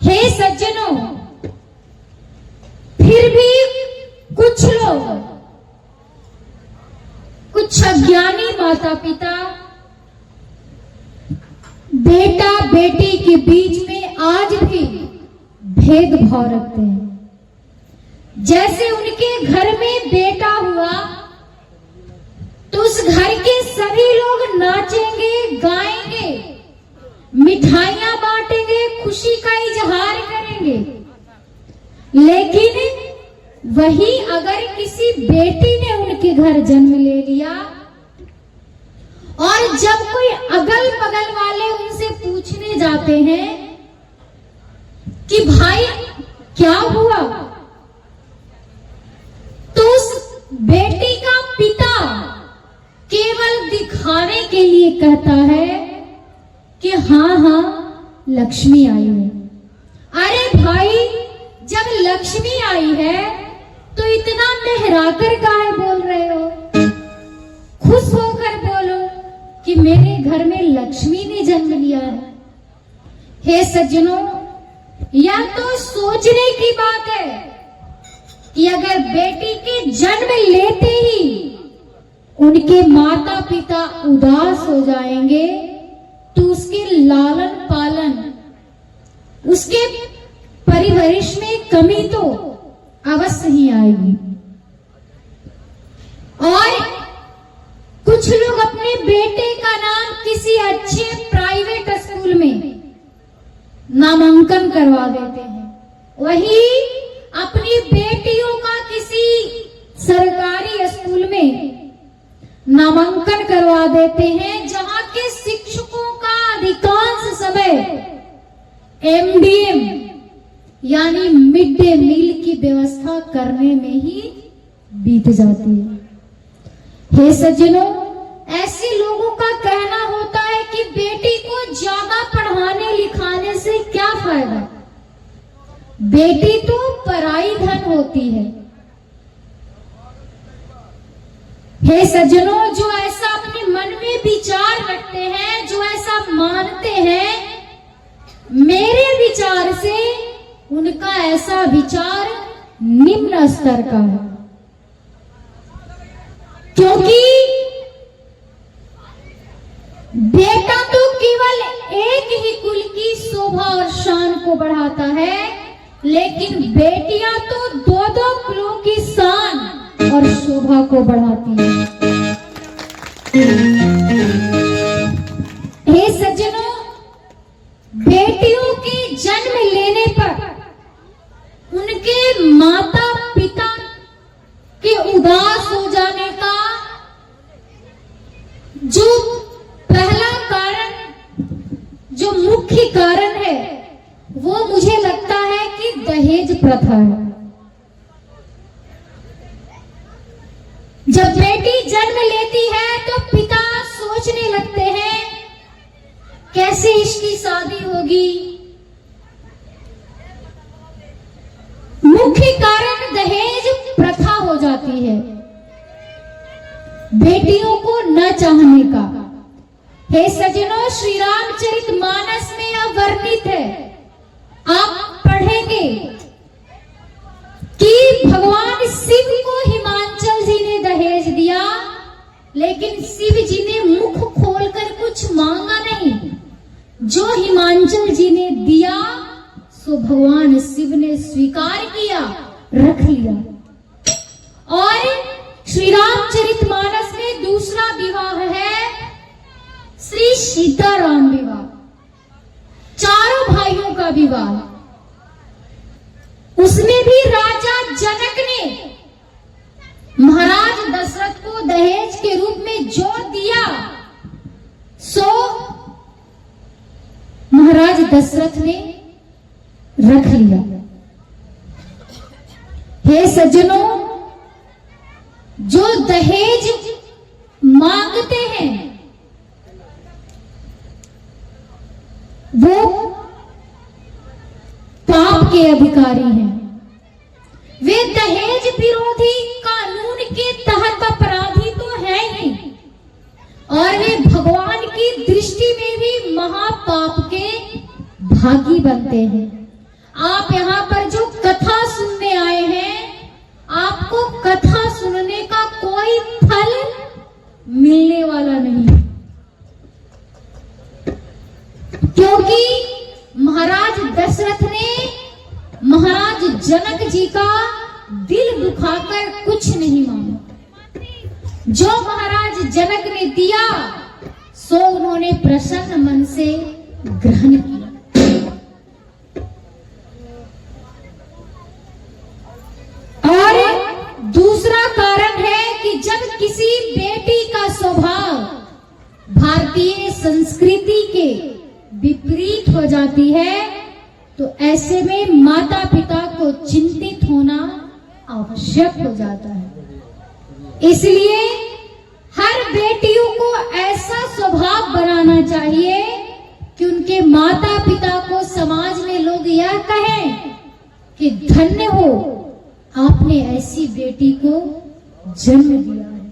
हे सज्जनों, फिर भी कुछ लोग, कुछ अज्ञानी माता पिता बेटा बेटी के बीच में आज भी भेदभाव रखते हैं। जैसे उनके घर में बेटा हुआ तो उस घर के सभी लोग नाचेंगे, गाएंगे, मिठाइयां बांटेंगे, खुशी का इजहार करेंगे। लेकिन वही अगर किसी बेटी ने उनके घर जन्म ले लिया और जब कोई अगल बगल वाले उनसे पूछने जाते हैं कि भाई क्या हुआ, तो उस बेटी का पिता केवल दिखाने के लिए कहता है कि हाँ हाँ लक्ष्मी आई है। अरे भाई, जब लक्ष्मी आई है तो इतना लहराकर काहे बोल रहे हो? खुश होकर बोलो कि मेरे घर में लक्ष्मी ने जन्म लिया है। हे सज्जनों, यह तो सोचने की बात है कि अगर बेटी के जन्म लेते ही उनके माता पिता उदास हो जाएंगे तो उसके लालन पालन, उसके परिवरिश में कमी तो अवश्य ही आएगी। और कुछ लोग अपने बेटे का नाम किसी अच्छे प्राइवेट स्कूल में नामांकन करवा देते हैं, वही अपनी बेटियों का किसी सरकारी स्कूल में नामांकन करवा देते हैं, जहां के शिक्षकों का अधिकांश समय एमडीएम यानी मिड डे मील की व्यवस्था करने में ही बीत जाती है। हे सज्जनों, ऐसे लोगों का कहना होता है कि बेटी को ज्यादा पढ़ाने लिखाने से क्या फायदा, बेटी तो पराई धन होती है। हे सज्जनों, जो ऐसा अपने मन में विचार रखते हैं, जो ऐसा मानते हैं, मेरे विचार से उनका ऐसा विचार निम्न स्तर का है। क्योंकि बेटा तो केवल एक ही कुल की शोभा और शान को बढ़ाता है, लेकिन बेटियां तो दो दो कुलों की शान और शोभा को बढ़ाती है। हे सज्जनों, बेटियों के जन्म लेने पर उनके माता पिता के उदास हो जाने का जो पहला कारण, जो मुख्य कारण है, वो मुझे लगता है कि दहेज प्रथा है। जब बेटी जन्म लेती है तो पिता सोचने लगते हैं कैसे इसकी शादी होगी। मुख्य कारण दहेज प्रथा हो जाती है, बेटियों को न चाहने का। हे सज्जनों, श्री रामचरितमानस में यह वर्णित है, आप पढ़ेंगे कि भगवान शिव को हिमांचल जी ने दहेज दिया, लेकिन शिव जी ने मुख खोलकर कुछ मांगा नहीं। जो हिमांचल जी ने दिया सो भगवान शिव ने स्वीकार किया, रख लिया। और श्री रामचरितमानस में दूसरा विवाह है श्री सीताराम विवाह, चारों भाइयों का विवाह। उसमें भी राजा जनक ने महाराज दशरथ को दहेज के रूप में जो दिया सो महाराज दशरथ ने रख लिया। हे सज्जनों, जो दहेज मांगते हैं वो पाप के अधिकारी हैं। वे दहेज विरोधी कानून के तहत अपराधी तो है ही, और वे भगवान की दृष्टि में भी महापाप के भागी बनते हैं। आप यहाँ पर जो कथा सुनने आए हैं, आपको कथा सुनने का कोई फल मिलने वाला नहीं, क्योंकि महाराज दशरथ ने महाराज जनक जी का दिल दुखाकर कुछ नहीं मांगा। जो महाराज जनक ने दिया सो उन्होंने प्रसन्न मन से ग्रहण किया। और दूसरा कारण है कि जब किसी बेटी का स्वभाव भारतीय संस्कृति के विपरीत हो जाती है तो ऐसे में माता पिता को चिंतित होना आवश्यक हो जाता है। इसलिए हर बेटियों को ऐसा स्वभाव बनाना चाहिए कि उनके माता पिता को समाज में लोग यह कहें कि धन्य हो, आपने ऐसी बेटी को जन्म दिया है।